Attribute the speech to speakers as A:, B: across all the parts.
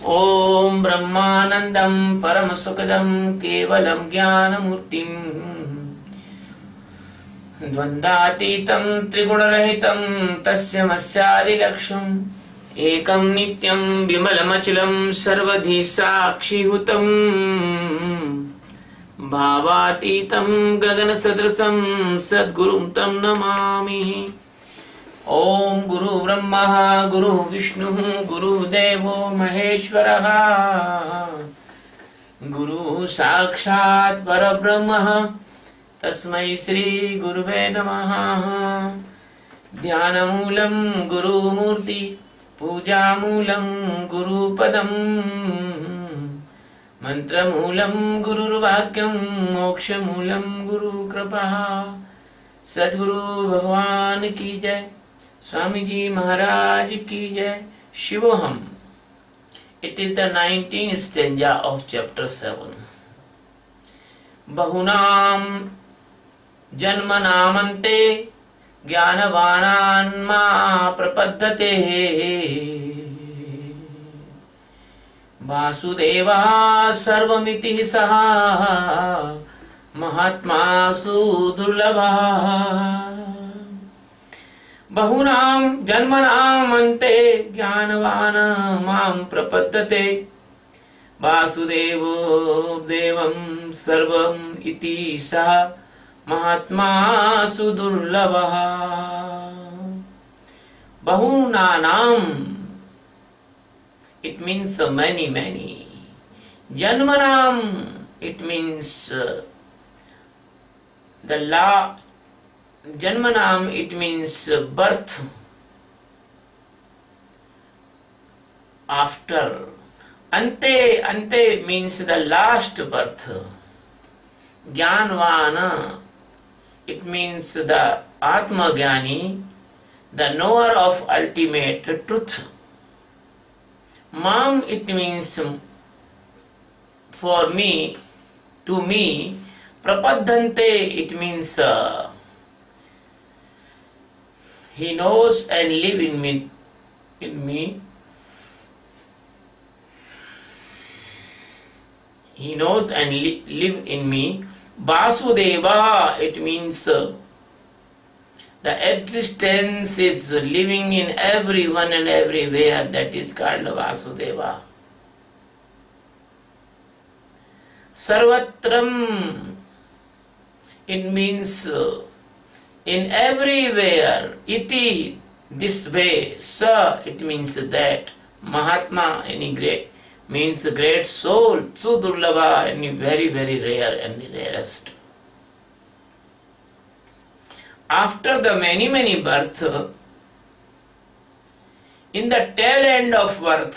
A: ओम ब्रह्मानंदं परम सुखदं केवलं ज्ञानमूर्तिं द्वन्द्वातीतं त्रिगुणरहितं तस्यमस्यादिलक्ष्यम् एकं नित्यं विमलमचलं सर्वधि साक्षिभूतं भावातीतं गगनसदृशं सद्गुरुं तं नमामि। ओम गुरु ब्रह्मा गुरु विष्णु गुरुदेवो महेश्वरः गुरु साक्षात् परब्रह्म तस्मै श्री गुरुवे नमः। ध्यानमूलं गुरुमूर्ति पूजामूलं गुरुपदं मंत्रमूलं गुरुर्वाक्यं मोक्षमूलं गुरुकृपा। सद्गुरु भगवान की जय, स्वामी जी महाराज की जय। शिवोहम। It is the 19th stanza of chapter 7. बहुनाम जन्मनामन्ते ज्ञानवानान्मा प्रपद्यते Vasudeva सर्वमिति सः महात्मा सुदुर्लभः। बहुनाम जन्मनाम अन्ते ज्ञानवान मां प्रपद्यते वासुदेवो देवं सर्वं इति सः महात्मा सुदुर्लभः। बहुनानाम it means many. Janmanam it means the law. Janmanam it means birth. After. Ante means the last birth. Jnanvana it means the Atma Jnani, the knower of ultimate truth. Mam it means for me, to me. Prapadhante it means he knows and live in me. He knows and live in me. Vasudeva it means the existence is living in everyone and everywhere. That is called Vasudeva. Sarvatram it means in everywhere. Iti this way. Sa it means that. Mahatma any great means great soul. Sudurlabha any very rare and the rarest. After the many birth, in the tail end of birth,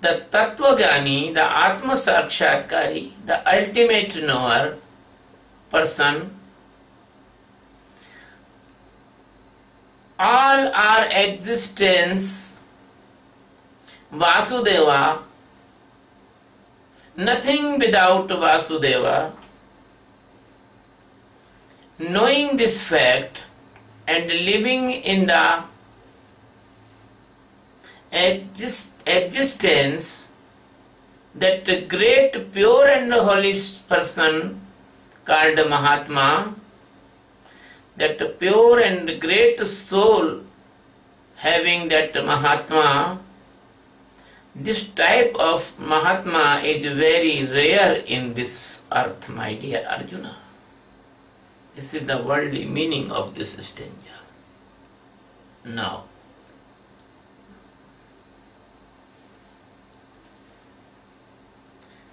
A: the Tattvajnani, the Atma Sakshatkari, the ultimate knower person, all our existence, Vasudeva, nothing without Vasudeva. Knowing this fact and living in the existence, that great pure and holy person called Mahatma, that pure and great soul having that Mahatma, this type of Mahatma is very rare in this earth, my dear Arjuna. This is the worldly meaning of this stanza. Now,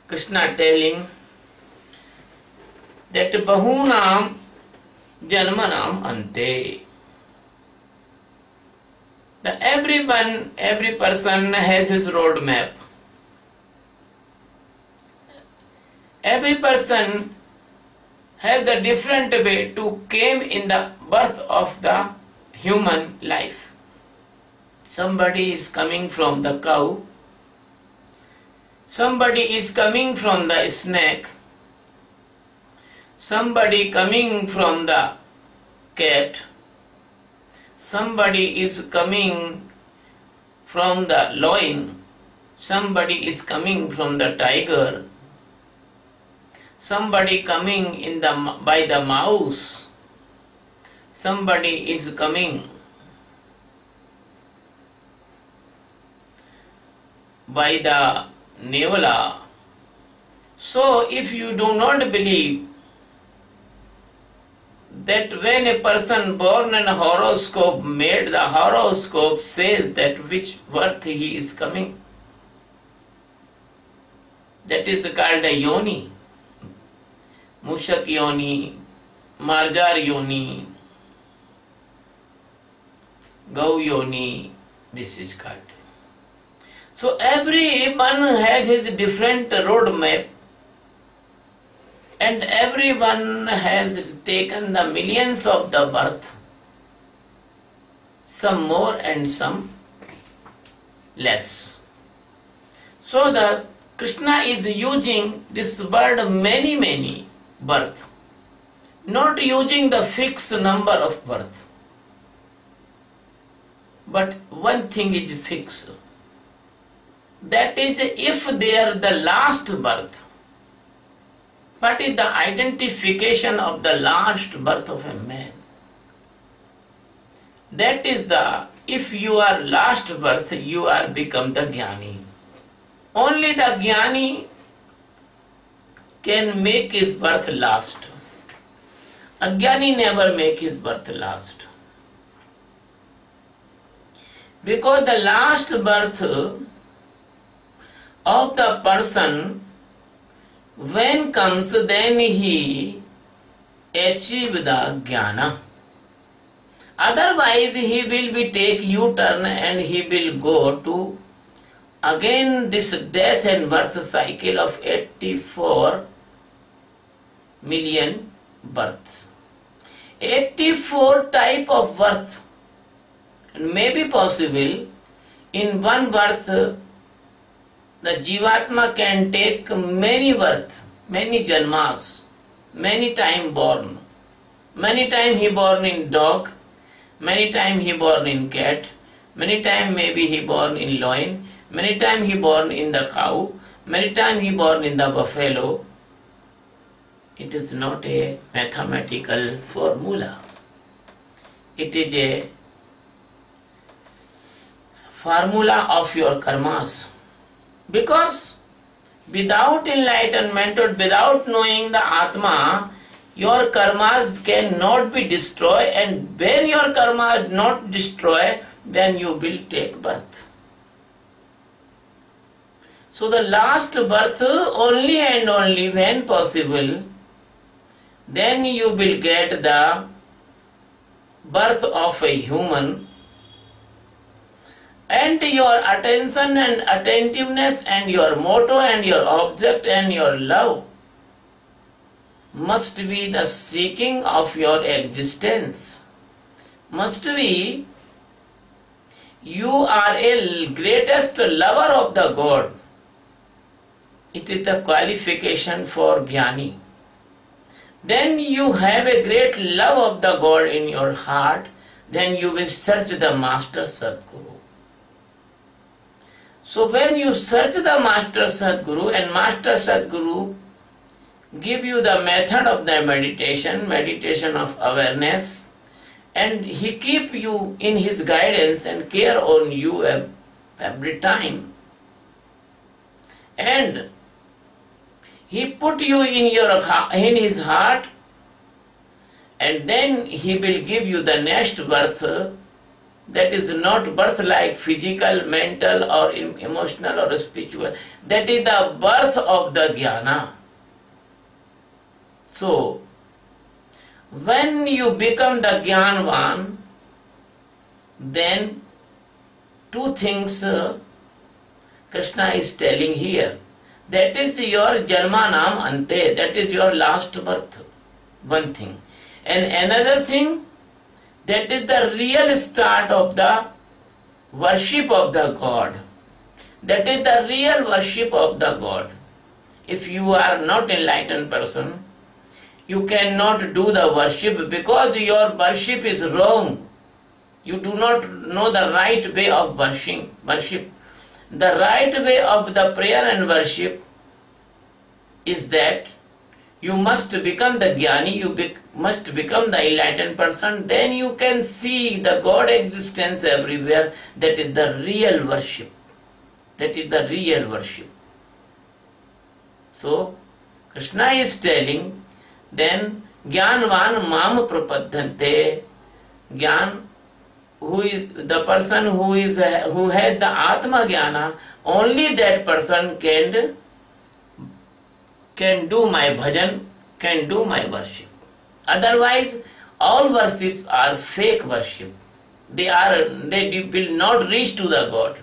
A: Krishna telling that Bahunam Janmanam Ante. That every person has his road map. Every person has the different way to came in the birth of the human life. Somebody is coming from the cow, somebody is coming from the snake, somebody coming from the cat, somebody is coming from the lion, somebody is coming from the tiger, somebody coming by the mouse, somebody is coming by the nevala. So if you do not believe that when a person born in a horoscope made, the horoscope says that which birth he is coming, that is called a yoni. Mushak yoni, marjar yoni, gau yoni, this is called. So everyone has his different roadmap, and everyone has taken the millions of the birth, some more and some less. So the Krishna is using this word many birth, not using the fixed number of birth. But one thing is fixed, that is, if they are the last birth, what is the identification of the last birth of a man? That is if you are last birth, you are become the Jnani. Only the Jnani can make his birth last. Ajnani never make his birth last. Because the last birth of the person, when comes, then he achieve the jnana. Otherwise he will be take U-turn and he will go to again this death and birth cycle of 84 million births. 84 type of birth may be possible. In one birth the Jivatma can take many birth, many janmas, many time born. Many time he born in dog, many time he born in cat, many time maybe he born in lion, many time he born in the cow, many time he born in the buffalo. It is not a mathematical formula. It is a formula of your karmas. Because without enlightenment or without knowing the Atma, your karmas cannot be destroyed, and when your karma is not destroyed, then you will take birth. So the last birth only and only when possible, then you will get the birth of a human, and your attention and attentiveness and your motto and your object and your love must be the seeking of your existence. Must be you are a greatest lover of the God. It is the qualification for Jnani. Then you have a great love of the God in your heart, then you will search the Master Sadguru. So when you search the Master Sadguru, and Master Sadguru give you the method of the meditation of awareness, and he keep you in his guidance and care on you every time, and he put you in his heart, and then he will give you the next birth. That is not birth like physical, mental or emotional or spiritual. That is the birth of the jnana. So, when you become the Jnanvan, then two things Krishna is telling here. That is your Janmanam Ante, that is your last birth. One thing. And another thing, that is the real start of the worship of the God. That is the real worship of the God. If you are not enlightened person, you cannot do the worship because your worship is wrong. You do not know the right way of worship. The right way of the prayer and worship is that you must become the jnani, must become the enlightened person, then you can see the God existence everywhere. That is the real worship. That is the real worship. So, Krishna is telling, then Jnanvan mam prapaddhante, Jnana, who is the person who has the Atma Jnana, only that person can do my bhajan, can do my worship. Otherwise, all worships are fake worship. They will not reach to the God.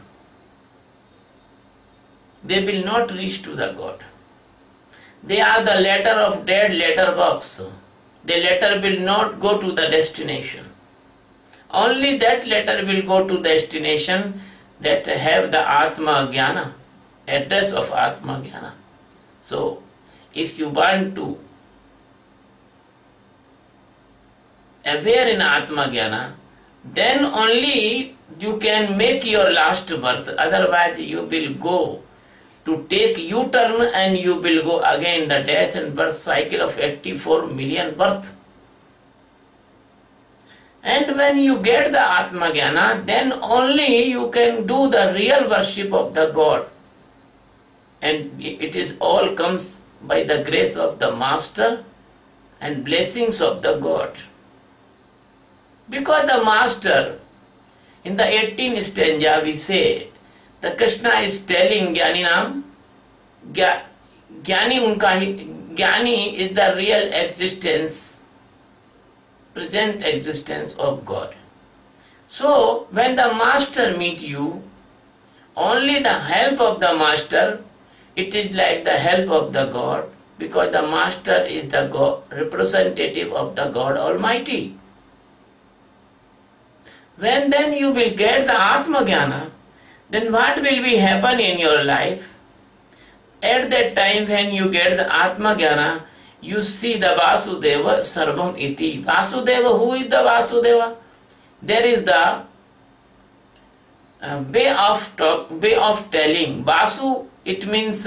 A: They will not reach to the God. They are the letter of dead letterbox. The letter will not go to the destination. Only that letter will go to destination that have the Atma Jnana, address of Atma Jnana. So, if you want to aware in Atma Jnana, then only you can make your last birth. Otherwise, you will go to take U-turn and you will go again the death and birth cycle of 84 million birth. And when you get the Atma Jnana, then only you can do the real worship of the God. And it is all comes by the grace of the Master and blessings of the God. Because the Master, in the 18th stanza we say, the Krishna is telling Jnaninam, Jnani is the real existence, present existence of God. So, when the Master meet you, only the help of the Master, it is like the help of the God, because the Master is the God, representative of the God Almighty. When then you will get the Atma Jnana, then what will be happen in your life? At that time when you get the Atma Jnana, you see the Vasudeva Sarvam Iti. Vasudeva, who is the Vasudeva? There is the way of telling. Vasu, it means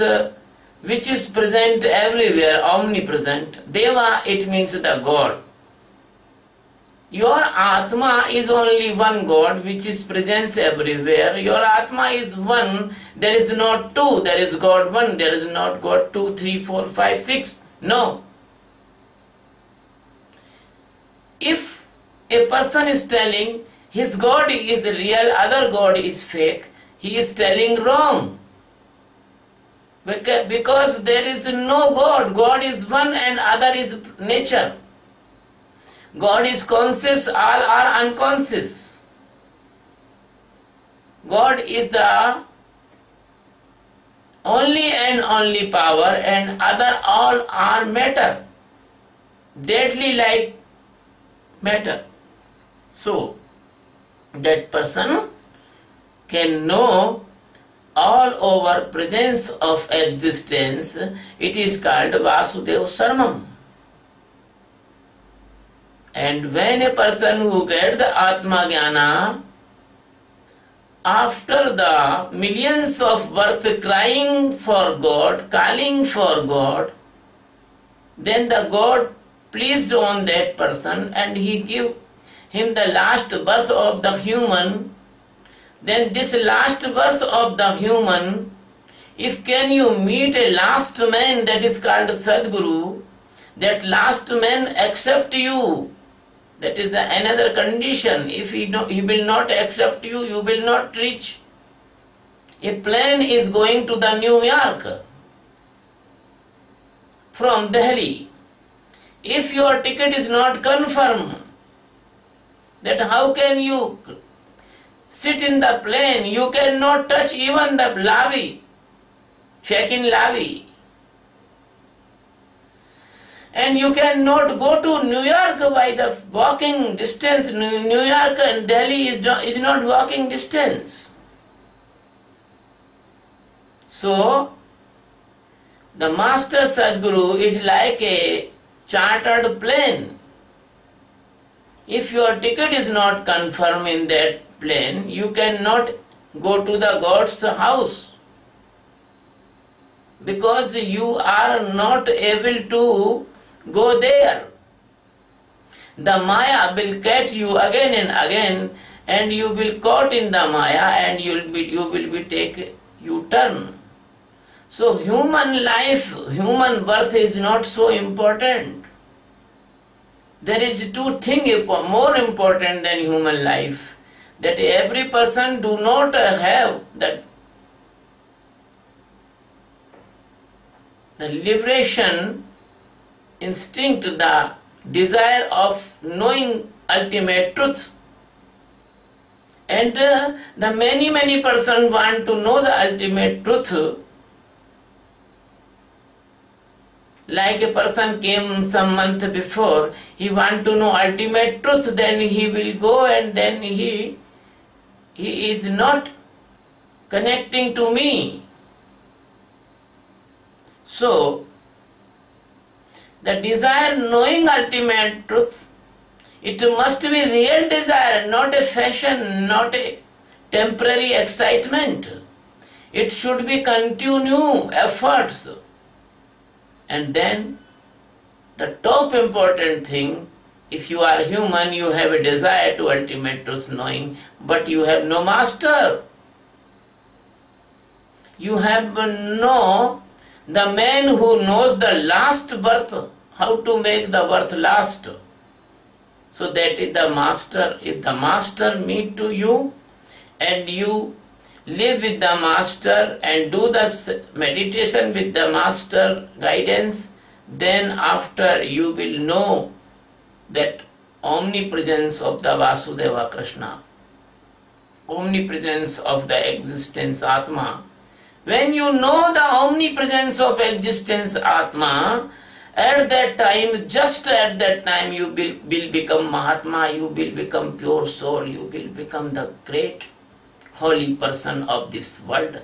A: which is present everywhere, omnipresent. Deva, it means the God. Your Atma is only one God which is present everywhere. Your Atma is one. There is not two. There is God one. There is not God 2, 3, 4, 5, 6. No. If a person is telling his God is real, other God is fake, he is telling wrong. Because there is no God. God is one and other is nature. God is conscious, all are unconscious. God is the only and only power and other all are matter. Deadly like matter. So, that person can know all over presence of existence. It is called Vasudeva Sarmam. And when a person who gets the Atma Jnana, after the millions of birth crying for God, calling for God, then the God pleased on that person and he give him the last birth of the human. Then this last birth of the human, if can you meet a last man, that is called Sadguru, that last man accept you. That is another condition. If he will not accept you, you will not reach. A plane is going to the New York from Delhi. If your ticket is not confirmed, that how can you sit in the plane? You cannot touch even the lobby, check-in lobby. And you cannot go to New York by the walking distance. New York and Delhi is not walking distance. So, the Master Sadguru is like a chartered plane. If your ticket is not confirmed in that plane, you cannot go to the God's house, because you are not able to go there. The Maya will catch you again and again, and you will caught in the Maya, and you will be take U-turn. So human life, human birth is not so important. There is two things more important than human life, that every person do not have that the liberation instinct, the desire of knowing ultimate truth. And the many person want to know the ultimate truth. Like a person came some month before, he want to know ultimate truth, then he will go, and then he is not connecting to me. So, the desire knowing ultimate truth, it must be real desire, not a fashion, not a temporary excitement. It should be continued efforts. And then, the top important thing, if you are human, you have a desire to ultimate truth knowing, but you have no master. You have no, the man who knows the last birth, how to make the birth last. So that is the master. If the master meet to you, and you live with the master and do the meditation with the master guidance, then after you will know that omnipresence of the Vasudeva Krishna, omnipresence of the existence Atma. When you know the omnipresence of existence Atma, at that time, just at that time, you will become Mahatma, you will become pure soul, you will become the great holy person of this world.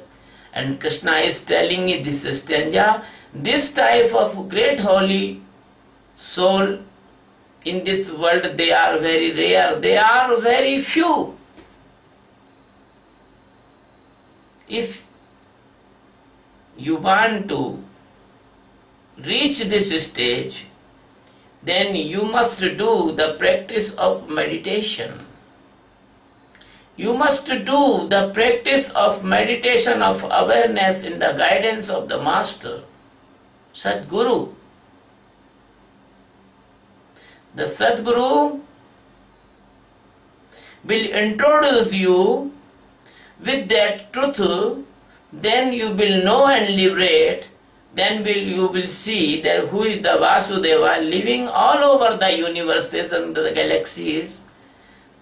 A: And Krishna is telling me this stanza, this type of great holy soul in this world, they are very rare, they are very few. If you want to reach this stage, then you must do the practice of meditation. You must do the practice of meditation of awareness in the guidance of the Master, Sadguru. The Sadguru will introduce you with that truth, then you will know and liberate, then you will see that who is the Vasudeva living all over the universes and the galaxies.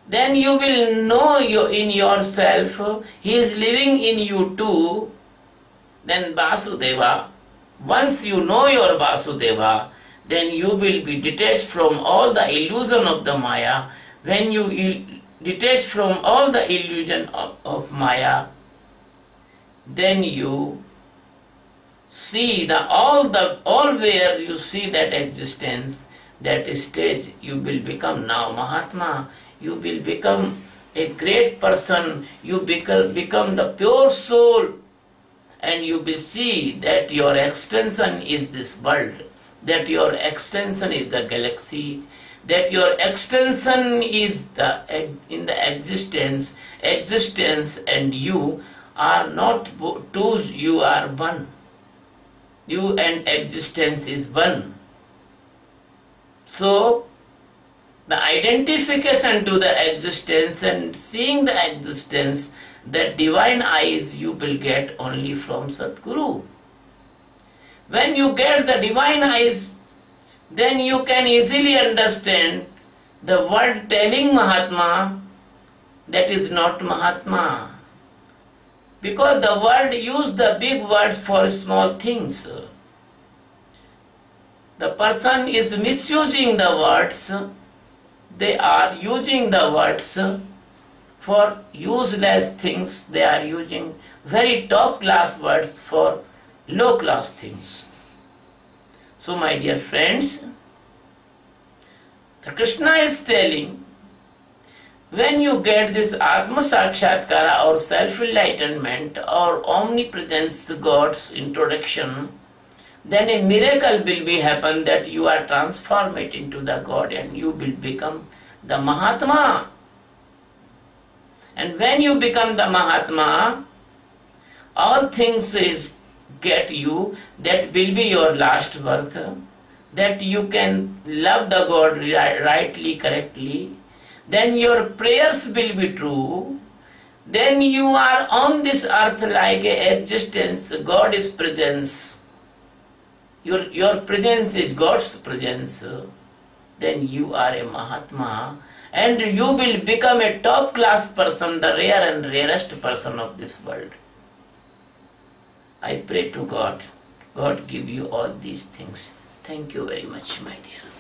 A: Then you will know in yourself, he is living in you too. Then Vasudeva, once you know your Vasudeva, then you will be detached from all the illusion of the Maya. When you detach from all the illusion of Maya, then you see all where you see that existence, that stage, you will become now Mahatma. You will become a great person, you become the pure soul, and you will see that your extension is this world, that your extension is the galaxy, that your extension is in the existence, and you are not two, you are one. You and existence is one. So, the identification to the existence and seeing the existence, that divine eyes you will get only from Sadguru. When you get the divine eyes, then you can easily understand the word telling Mahatma, that is not Mahatma. Because the world use the big words for small things. The person is misusing the words. They are using the words for useless things. They are using very top class words for low class things. So my dear friends, the Krishna is telling when you get this Atma Sakshatkara or self-enlightenment or omnipresence, God's introduction, then a miracle will be happen that you are transformed into the God and you will become the Mahatma. And when you become the Mahatma, all things is get you, that will be your last birth, that you can love the God rightly, correctly, then your prayers will be true, then you are on this earth like a existence, God is presence, your presence is God's presence, then you are a Mahatma and you will become a top class person, the rare and rarest person of this world. I pray to God, God give you all these things. Thank you very much, my dear.